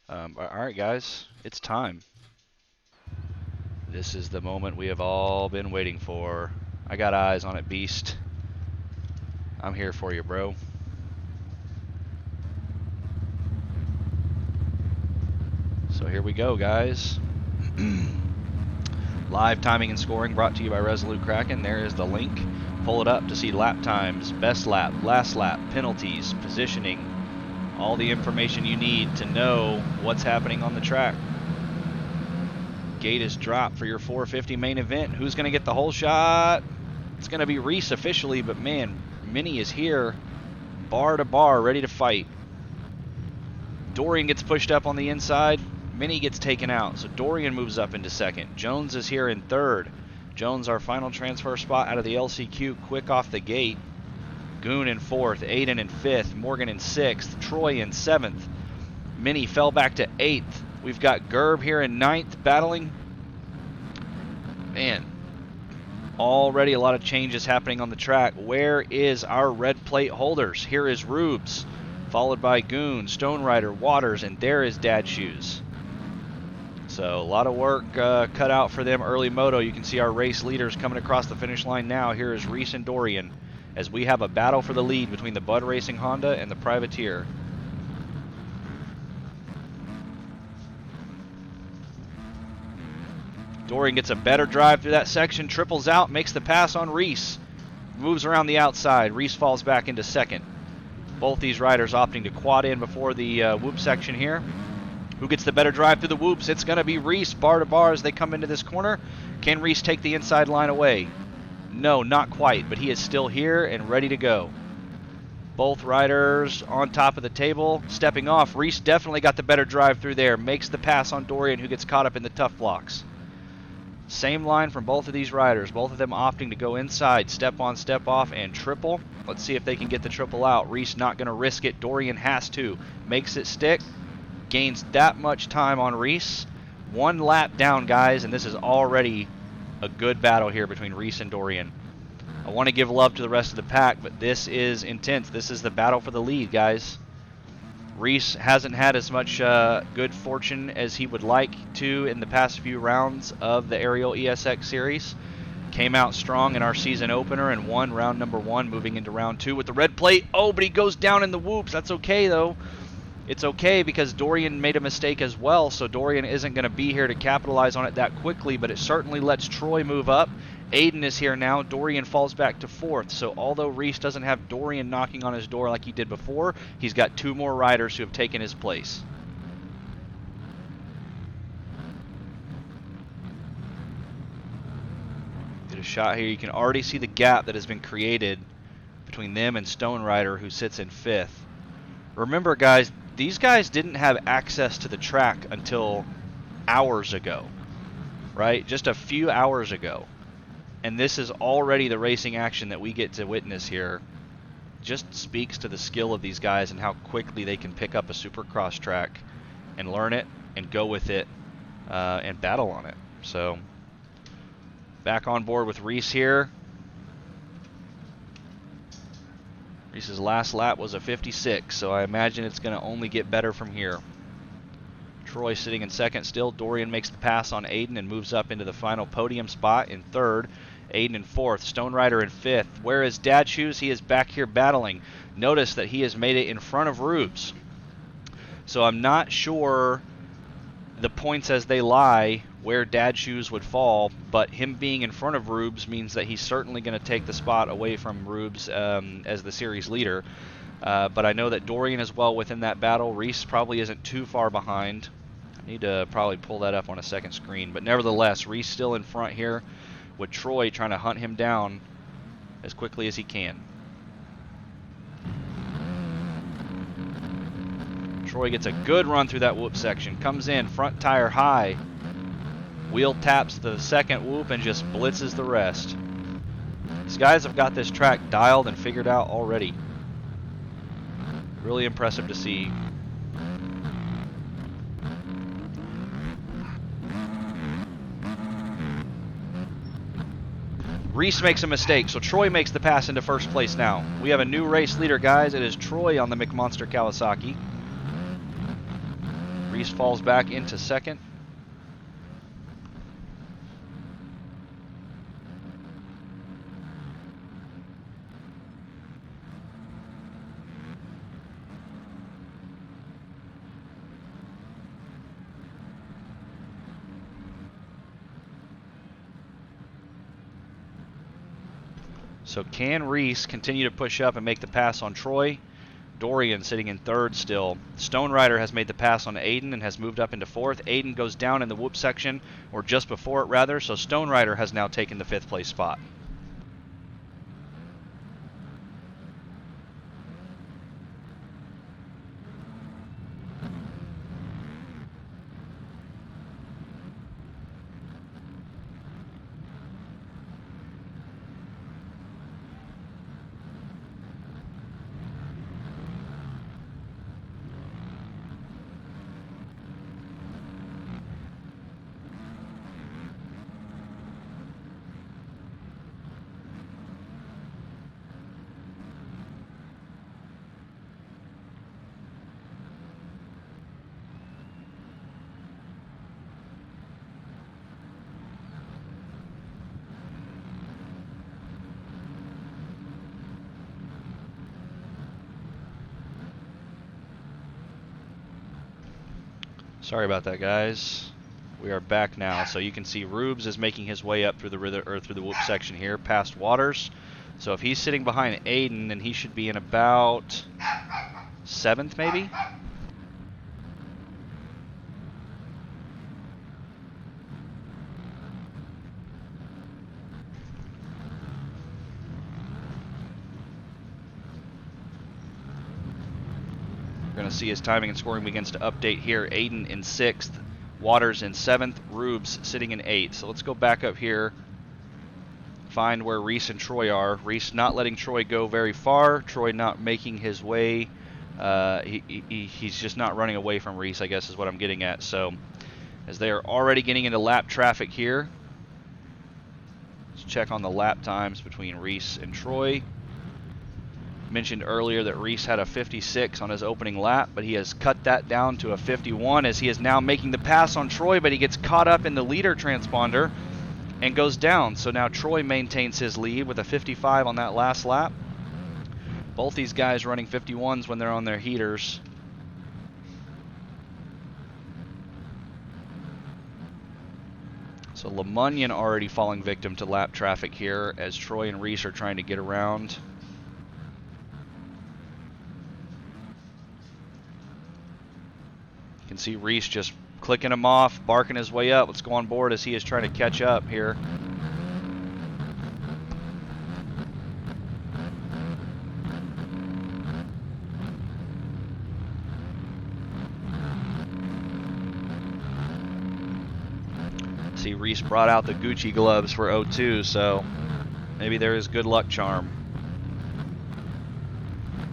All right, guys, it's time. This is the moment we have all been waiting for. I got eyes on it, Beast. I'm here for you, bro. So here we go, guys. Live timing and scoring brought to you by Resolute Kraken. There is the link. Pull it up to see lap times, best lap, last lap, penalties, positioning, all the information you need to know what's happening on the track. Gate is dropped for your 450 main event. Who's going to get the whole shot? It's going to be Reese officially, but man, Minnie is here, bar to bar, ready to fight. Dorian gets pushed up on the inside. Minnie gets taken out, so Dorian moves up into second. Jones is here in third. Jones, our final transfer spot out of the LCQ, quick off the gate. Goon in fourth, Aiden in fifth, Morgan in sixth, Troy in seventh. Minnie fell back to eighth. We've got Gerb here in ninth, battling. Man, already a lot of changes happening on the track. Where is our red plate holders? Here is Rubes, followed by Goon, Stone Rider, Waters, and there is Dad Shoes. So a lot of work cut out for them early moto. You can see our race leaders coming across the finish line now. Here is Reese and Dorian as we have a battle for the lead between the Bud Racing Honda and the Privateer. Dorian gets a better drive through that section, triples out, makes the pass on Reese. Moves around the outside. Reese falls back into second. Both these riders opting to quad in before the whoop section here. Who gets the better drive through the whoops? It's going to be Reese, bar to bar as they come into this corner. Can Reese take the inside line away? No, not quite, but he is still here and ready to go. Both riders on top of the table, stepping off. Reese definitely got the better drive through there. Makes the pass on Dorian, who gets caught up in the tough blocks. Same line from both of these riders. Both of them opting to go inside, step on, step off, and triple. Let's see if they can get the triple out. Reese not going to risk it. Dorian has to. Makes it stick. Gains that much time on Reese. One lap down, guys, and this is already a good battle here between Reese and Dorian. I want to give love to the rest of the pack, but this is intense. This is the battle for the lead, guys. Reese hasn't had as much good fortune as he would like to in the past few rounds of the Ariel ESX series. Came out strong in our season opener and won round number 1, moving into round 2 with the red plate. Oh, but he goes down in the whoops. That's okay, though. It's okay because Dorian made a mistake as well, so Dorian isn't going to be here to capitalize on it that quickly, but it certainly lets Troy move up. Aiden is here now. Dorian falls back to 4th, so although Reese doesn't have Dorian knocking on his door like he did before, he's got 2 more riders who have taken his place. Get a shot here. You can already see the gap that has been created between them and Stone Rider, who sits in 5th. Remember, guys, these guys didn't have access to the track until hours ago, right? Just a few hours ago. And this is already the racing action that we get to witness here. Just speaks to the skill of these guys and how quickly they can pick up a supercross track and learn it and go with it and battle on it. So back on board with Reese here. Reese's last lap was a 56, so I imagine it's going to only get better from here. Troy sitting in second still. Dorian makes the pass on Aiden and moves up into the final podium spot in 3rd. Aiden in 4th. Stone Rider in 5th. Where is Dad Shoes? He is back here battling. Notice that he has made it in front of Rubes. So I'm not sure the points as they lie where Dad Shoes would fall, but him being in front of Rubes means that he's certainly going to take the spot away from Rubes as the series leader. But I know that Dorian is well within that battle. Reese probably isn't too far behind. I need to probably pull that up on a second screen. But nevertheless, Reese still in front here with Troy trying to hunt him down as quickly as he can. Troy gets a good run through that whoop section. Comes in, front tire high. Wheel taps the second whoop and just blitzes the rest. These guys have got this track dialed and figured out already. Really impressive to see. Reese makes a mistake, so Troy makes the pass into first place now. We have a new race leader, guys. It is Troy on the McMonster Kawasaki. Reese falls back into second. So can Reese continue to push up and make the pass on Troy? Dorian sitting in third still. Stone Rider has made the pass on Aiden and has moved up into fourth. Aiden goes down in the whoop section, or just before it rather, so Stone Rider has now taken the 5th place spot. Sorry about that, guys. We are back now. So you can see Rubes is making his way up through the whoop section here, past Waters. So if he's sitting behind Aiden, then he should be in about 7th, maybe. Going to see his timing and scoring begins to update here. Aiden in 6th, Waters in 7th, Rubes sitting in 8th. So let's go back up here, find where Reese and Troy are. Reese not letting Troy go very far. Troy not making his way. He's just not running away from Reese, I guess is what I'm getting at. So as they are already getting into lap traffic here, let's check on the lap times between Reese and Troy. Mentioned earlier that Reese had a 56 on his opening lap, but he has cut that down to a 51 as he is now making the pass on Troy, but he gets caught up in the leader transponder and goes down. So now Troy maintains his lead with a 55 on that last lap. Both these guys running 51s when they're on their heaters. So LeMunyon already falling victim to lap traffic here as Troy and Reese are trying to get around. You can see Reese just clicking him off, barking his way up. Let's go on board as he is trying to catch up here. See, Reese brought out the Gucci gloves for 02, so maybe there is good luck charm.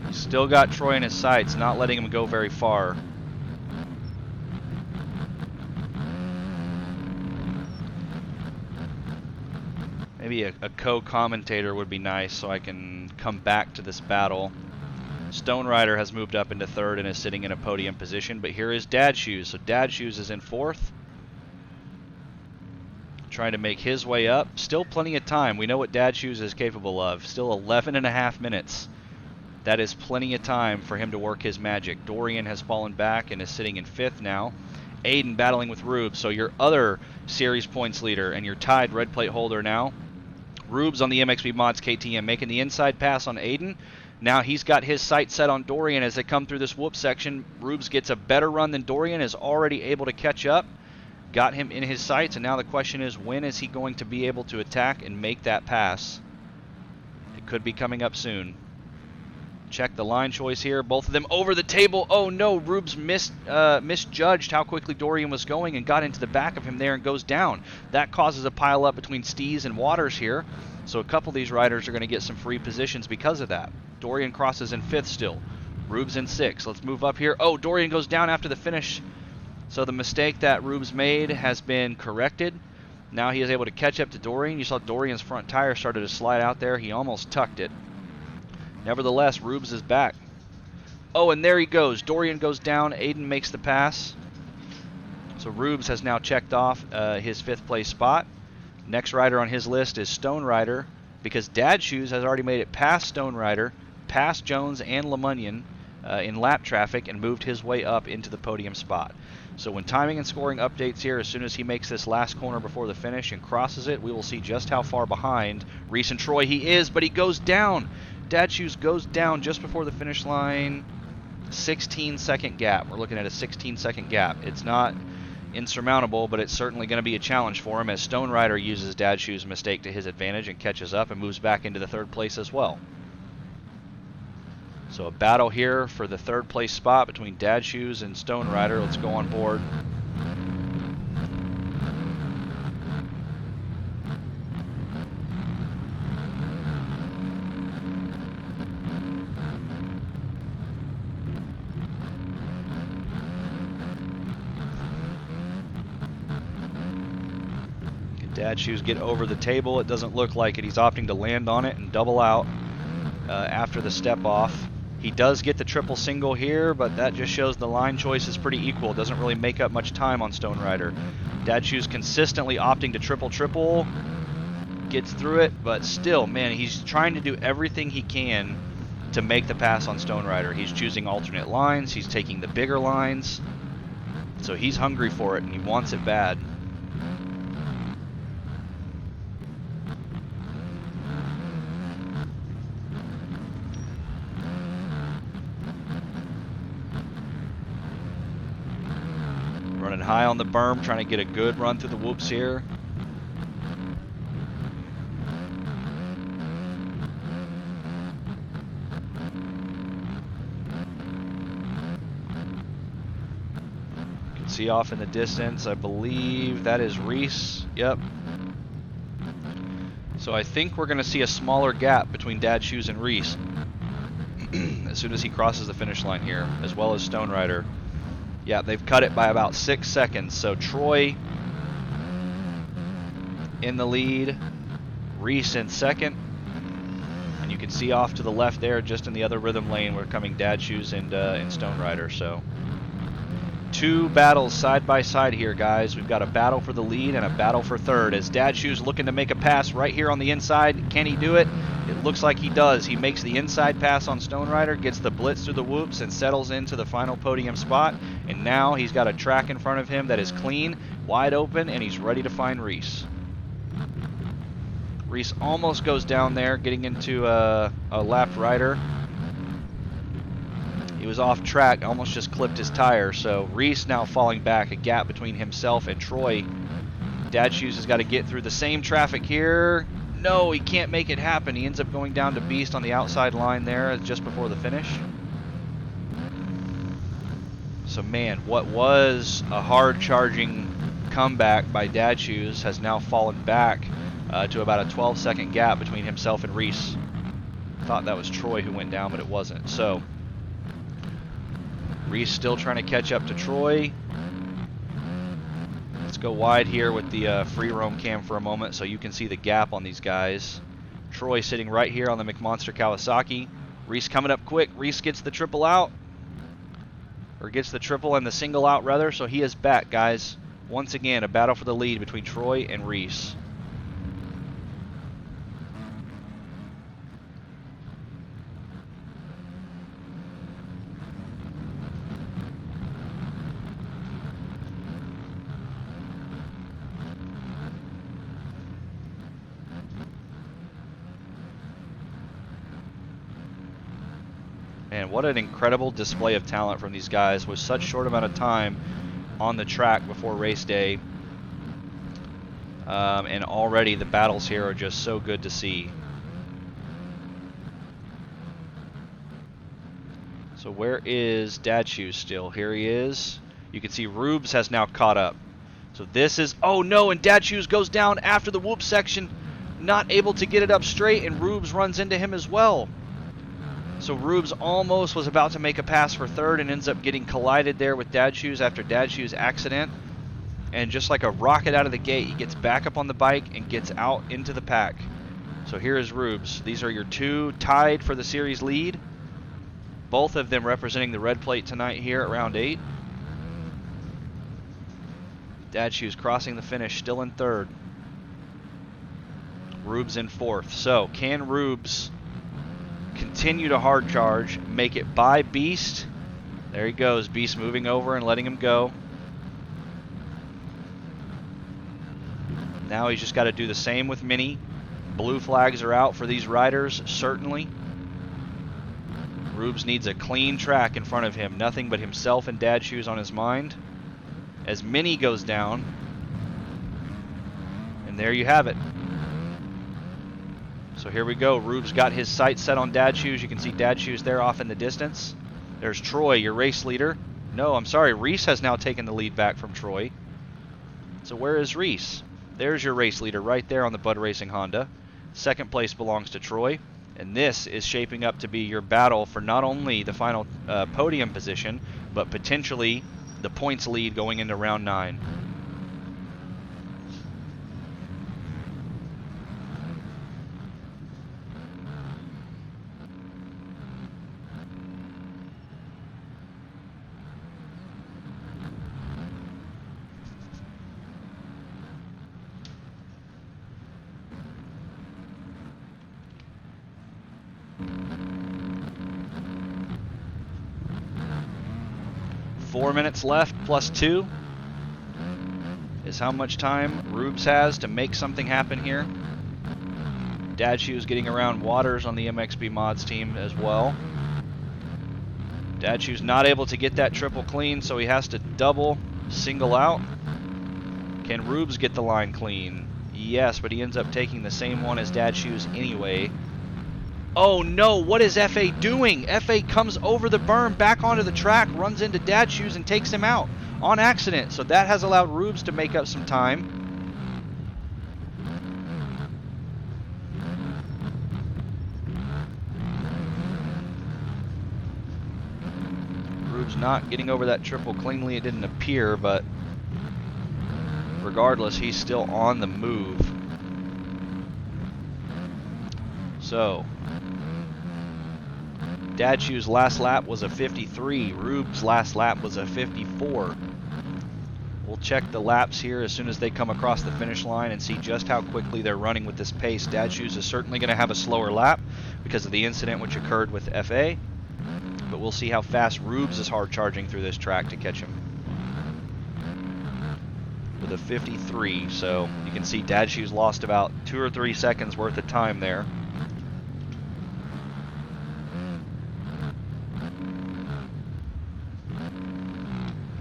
He's still got Troy in his sights, not letting him go very far. Maybe a co-commentator would be nice so I can come back to this battle. Stone Rider has moved up into 3rd and is sitting in a podium position, but here is Dad Shoes. So Dad Shoes is in 4th. Trying to make his way up. Still plenty of time. We know what Dad Shoes is capable of. Still 11.5 minutes. That is plenty of time for him to work his magic. Dorian has fallen back and is sitting in 5th now. Aiden battling with Rubes. So your other series points leader and your tied red plate holder now. Rubes on the MXB Mods KTM making the inside pass on Aiden. Now he's got his sights set on Dorian as they come through this whoop section. Rubes gets a better run than Dorian, is already able to catch up. Got him in his sights, and now the question is, when is he going to be able to attack and make that pass? It could be coming up soon. Check the line choice here. Both of them over the table. Oh no, Rubes misjudged how quickly Dorian was going and got into the back of him there and goes down. That causes a pile up between Steez and Waters here. So a couple of these riders are going to get some free positions because of that. Dorian crosses in 5th still. Rubes in 6th. Let's move up here. Oh, Dorian goes down after the finish. So the mistake that Rubes made has been corrected. Now he is able to catch up to Dorian. You saw Dorian's front tire started to slide out there. He almost tucked it. Nevertheless, Rubes is back. Oh, and there he goes. Dorian goes down. Aiden makes the pass. So Rubes has now checked off his 5th place spot. Next rider on his list is Stone Rider, because Dad Shoes has already made it past Stone Rider, past Jones and LeMunyon in lap traffic, and moved his way up into the podium spot. So when timing and scoring updates here, as soon as he makes this last corner before the finish and crosses it, we will see just how far behind Reese and Troy he is, but he goes down. Dad Shoes goes down just before the finish line. 16-second gap. We're looking at a 16-second gap. It's not insurmountable, but it's certainly going to be a challenge for him as Stone Rider uses Dad Shoes' mistake to his advantage and catches up and moves back into the 3rd place as well. So a battle here for the 3rd place spot between Dad Shoes and Stone Rider. Let's go on board. Dad Shoes get over the table. It doesn't look like it. He's opting to land on it and double out after the step off. He does get the triple single here, but that just shows the line choice is pretty equal. Doesn't really make up much time on Stone Rider. Dad Shoes consistently opting to triple. Gets through it, but still, man, he's trying to do everything he can to make the pass on Stone Rider. He's choosing alternate lines. He's taking the bigger lines. So he's hungry for it, and he wants it bad. Running high on the berm, trying to get a good run through the whoops here. You can see off in the distance, I believe that is Reese. Yep. So I think we're going to see a smaller gap between Dad Shoes and Reese as soon as he crosses the finish line here, as well as Stone Rider. Yeah, they've cut it by about 6 seconds. So Troy in the lead, Reese in 2nd. And you can see off to the left there, just in the other rhythm lane, we're coming Dad Shoes and Stone Rider. So 2 battles side by side here, guys. We've got a battle for the lead and a battle for 3rd. As Dad Shoes looking to make a pass right here on the inside. Can he do it? It looks like he does. He makes the inside pass on Stone Rider, gets the blitz through the whoops, and settles into the final podium spot. And now he's got a track in front of him that is clean, wide open, and he's ready to find Reese. Reese almost goes down there, getting into a lapped rider. He was off track, almost just clipped his tire. So Reese now falling back, a gap between himself and Troy. Dad Shoes has got to get through the same traffic here. No, he can't make it happen. He ends up going down to Beast on the outside line there just before the finish. So man, what was a hard charging comeback by Dad Shoes has now fallen back to about a 12-second gap between himself and Reese. Thought that was Troy who went down, but it wasn't. So Reese still trying to catch up to Troy. Let's go wide here with the free roam cam for a moment so you can see the gap on these guys. Troy sitting right here on the McMonster Kawasaki. Reese coming up quick. Reese gets the triple out. Or gets the triple and the single out rather, so he is back, guys. Once again, a battle for the lead between Troy and Reese. Man, what an incredible display of talent from these guys with such short amount of time on the track before race day. And already the battles here are just so good to see. So where is Dad Shoes still? Here he is. You can see Rubes has now caught up. So this is, oh no, and Dad Shoes goes down after the whoop section. Not able to get it up straight, and Rubes runs into him as well. So Rubes almost was about to make a pass for 3rd and ends up getting collided there with Dad Shoes after Dad Shoes' accident. And just like a rocket out of the gate, he gets back up on the bike and gets out into the pack. So here is Rubes. These are your 2 tied for the series lead. Both of them representing the red plate tonight here at round 8. Dad Shoes crossing the finish, still in third. Rubes in fourth. So, can Rubes continue to hard charge, make it by Beast? There he goes. Beast moving over and letting him go. Now he's just got to do the same with Mini. Blue flags are out for these riders, certainly. Rubes needs a clean track in front of him. Nothing but himself and Dad Shoes on his mind. As Mini goes down. And there you have it. So here we go. Rubes got his sights set on Dad Shoes. You can see Dad Shoes there off in the distance. There's Troy, your race leader. No, I'm sorry. Reese has now taken the lead back from Troy. So where is Reese? There's your race leader right there on the Bud Racing Honda. Second place belongs to Troy. And this is shaping up to be your battle for not only the final podium position, but potentially the points lead going into round 9. Four minutes left, plus 2 is how much time Rubes has to make something happen here. Dad Shoes getting around Waters on the MXB Mods team as well. Dad Shoes not able to get that triple clean, so he has to double single out. Can Rubes get the line clean? Yes, but he ends up taking the same one as Dad Shoes anyway. Oh no, what is FA doing? FA comes over the berm, back onto the track, runs into Dad Shoes and takes him out on accident. So that has allowed Rubes to make up some time. Rubes not getting over that triple cleanly, it didn't appear, but regardless, he's still on the move. So, Dad Shoes' last lap was a 53. Rubes' last lap was a 54. We'll check the laps here as soon as they come across the finish line and see just how quickly they're running with this pace. Dad Shoes is certainly going to have a slower lap because of the incident which occurred with FA. But we'll see how fast Rubes is hard charging through this track to catch him. With a 53, so you can see Dad Shoes lost about 2 or 3 seconds worth of time there.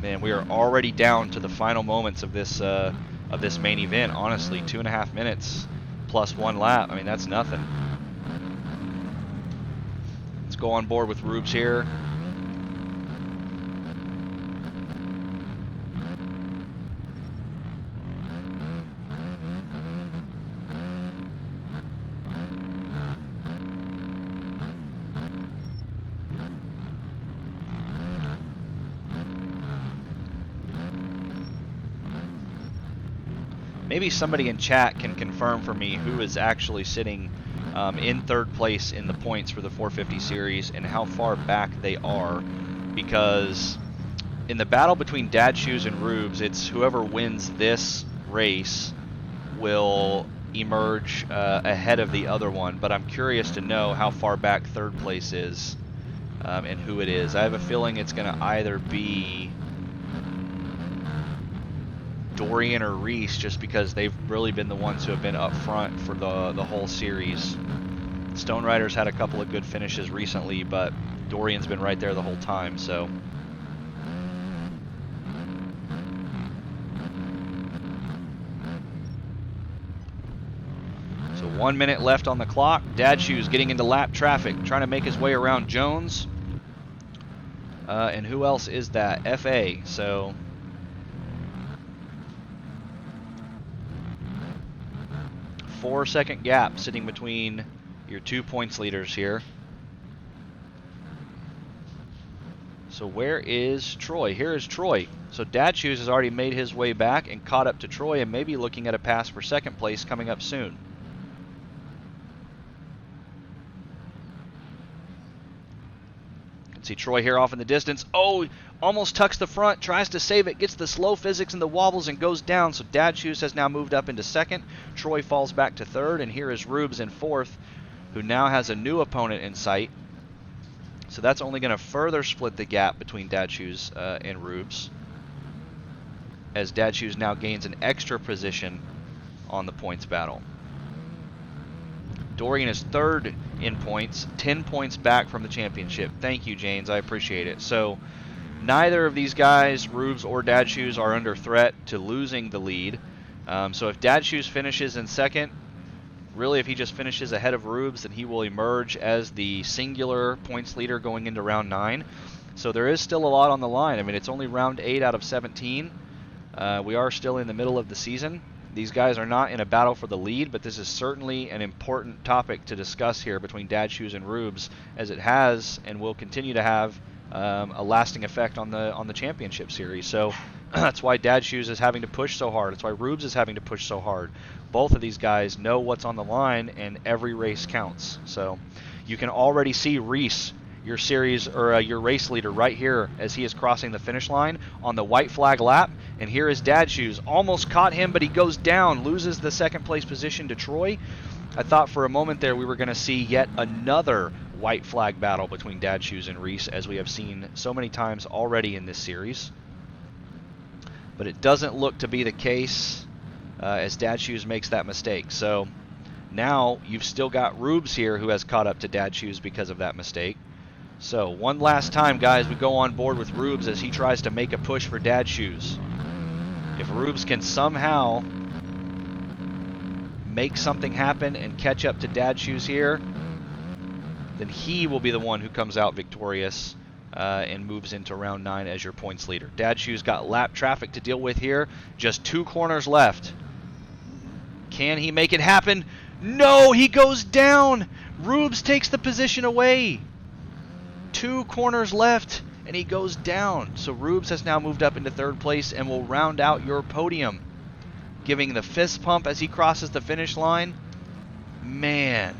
Man, we are already down to the final moments of this main event. Honestly, 2.5 minutes plus 1 lap. I mean, that's nothing. Let's go on board with Rubes here. Maybe somebody in chat can confirm for me who is actually sitting in third place in the points for the 450 series and how far back they are, because in the battle between Dad Shoes and Rubes, it's whoever wins this race will emerge ahead of the other one, but I'm curious to know how far back third place is and who it is. I have a feeling it's going to either be Dorian or Reese, just because they've really been the ones who have been up front for the whole series. Stone Riders had a couple of good finishes recently, but Dorian's been right there the whole time, so. So 1 minute left on the clock. Dad Shoes getting into lap traffic, trying to make his way around Jones. And who else is that? FA, so. Four-second gap sitting between your 2 points leaders here. So where is Troy? Here is Troy. So Dad Shoes has already made his way back and caught up to Troy and maybe looking at a pass for second place coming up soon. See Troy here off in the distance. Oh, almost tucks the front, tries to save it, gets the slow physics and the wobbles and goes down. So Dad Shoes has now moved up into second. Troy falls back to third, and here is Rubes in fourth, who now has a new opponent in sight. So that's only going to further split the gap between Dad Shoes and Rubes, as Dad Shoes now gains an extra position on the points battle. Dorian is third in points, 10 points back from the championship. Thank you, Janes. I appreciate it. So neither of these guys, Rubes or Dad Shoes, are under threat to losing the lead. So if Dad Shoes finishes in second, really if he just finishes ahead of Rubes, then he will emerge as the singular points leader going into round 9. So there is still a lot on the line. I mean, it's only round 8 out of 17. We are still in the middle of the season. These guys are not in a battle for the lead, but this is certainly an important topic to discuss here between Dad Shoes and Rubes, as it has and will continue to have a lasting effect on the championship series. So that's why Dad Shoes is having to push so hard. That's why Rubes is having to push so hard. Both of these guys know what's on the line, and every race counts. So you can already see Reese, your series or your race leader, right here as he is crossing the finish line on the white flag lap. And here is Dad Shoes. Almost caught him, but he goes down, loses the second place position to Troy. I thought for a moment there we were going to see yet another white flag battle between Dad Shoes and Reese, as we have seen so many times already in this series. But it doesn't look to be the case, as Dad Shoes makes that mistake. So now you've still got Rubes here, who has caught up to Dad Shoes because of that mistake. So one last time, guys, we go on board with Rubes as he tries to make a push for Dad Shoes. If Rubes can somehow make something happen and catch up to Dad Shoes here, then he will be the one who comes out victorious and moves into round 9 as your points leader. Dad Shoes got lap traffic to deal with here. Just 2 corners left. Can he make it happen? No, he goes down. Rubes takes the position away. 2 corners left, and he goes down. So Rubes has now moved up into third place and will round out your podium, giving the fist pump as he crosses the finish line. Man,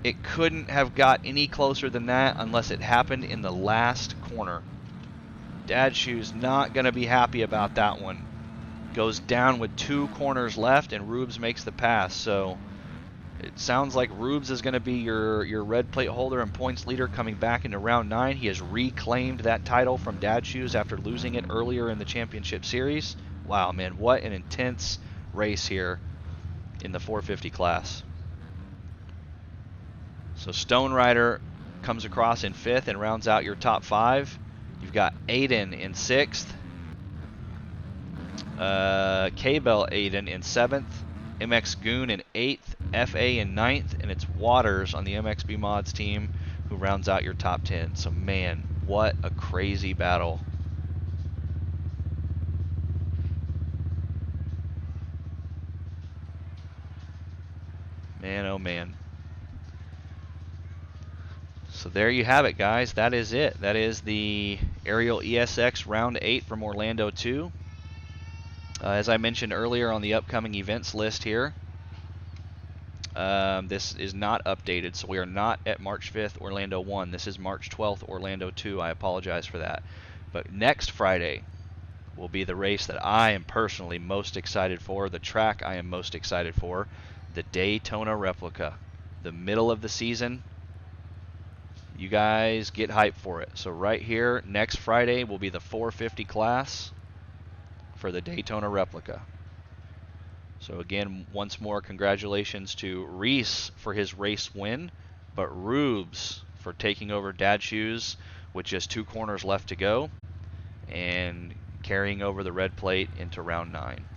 it couldn't have got any closer than that unless it happened in the last corner. Dad Shoes not going to be happy about that one. Goes down with 2 corners left, and Rubes makes the pass. So it sounds like Rubes is going to be your red plate holder and points leader coming back into round 9. He has reclaimed that title from Dad Shoes after losing it earlier in the championship series. Wow, man, what an intense race here in the 450 class. So Stone Rider comes across in 5th and rounds out your top 5. You've got Aiden in 6th. K-Bell Aiden in 7th. MX Goon in 8th. FA in 9th. And it's Waters on the MXB Mods team who rounds out your top 10. So, man, what a crazy battle. Man, oh man. So there you have it, guys. That is it. That is the Ariel ESX Round 8 from Orlando 2. As I mentioned earlier on the upcoming events list here, this is not updated, so we are not at March 5th Orlando 1. This is March 12th Orlando 2. I apologize for that. But next Friday will be the race that I am personally most excited for, the track I am most excited for, the Daytona Replica. The middle of the season. You guys get hyped for it. So right here, next Friday will be the 450 class for the Daytona Replica. So again, once more, congratulations to Reese for his race win, but Rubes for taking over Dad Shoes with just 2 corners left to go and carrying over the red plate into round 9.